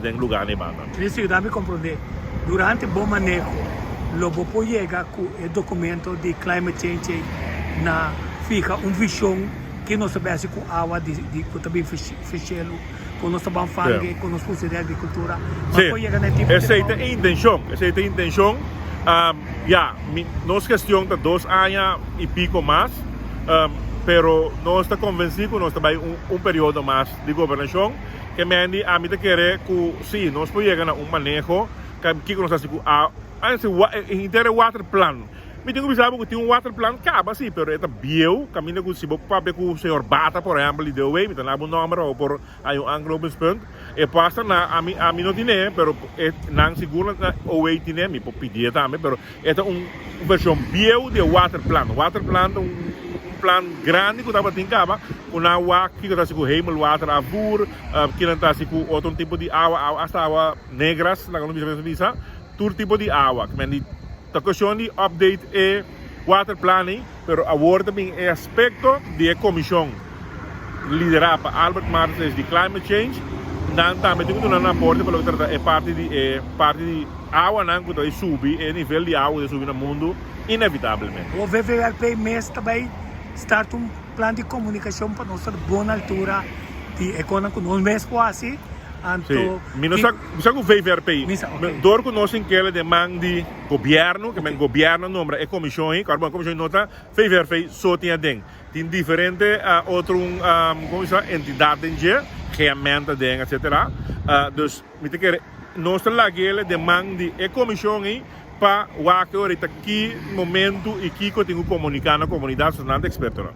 den lugar ne bata. Isso dá me compreender. Durante o bom manejo, logo pode chegar com o documento de climate change na fica Vishon que nós sabemos com água de também fichelo, com nossa banfangue, com nossa função de agricultura. Sim, essa é a intenção. Nossa questão está 2 anos e pico mais, pero nós estamos convencidos que nós estamos em período mais de governação, que a mim quer que sim, nós podemos chegar a manejo, que nós estamos inteiro water plan. Me tenho que saber que tem water plan acaba sim, pero é bio, caminho que se pode com o senhor Bata, por exemplo, de way, me tem lá um número ou por aí ângulo ponto, e passa na a mim não tem, pero não seguro na o way tem, me pode pedir também, pero é versão bio de water plan plan grande que estava tem caba, com água que está com heimel water avur, que não está com outro tipo de água, hasta água negras, na coluna visa, todo tipo de água, que a questão de update é water planning, pero agora também é aspecto de comissão liderada por Albert Martins de climate change, não também tem que dar aporte para o que é parte de água não que está subir, é nível de água de subir no mundo inevitavelmente. O VVRP mês também start plano de comunicação para nós boa altura de economia com nós mesmos quase. Sim, mas não o VVRP. Dor que nós queremos demanda de governo, que o governo nombra é comissão, a comissão nota VVRP só tem diferente outro entidade que aumenta etc. Dus nós temos demanda de comissão para o que aqui momento e que tem que comunicar na comunidade, não é experto.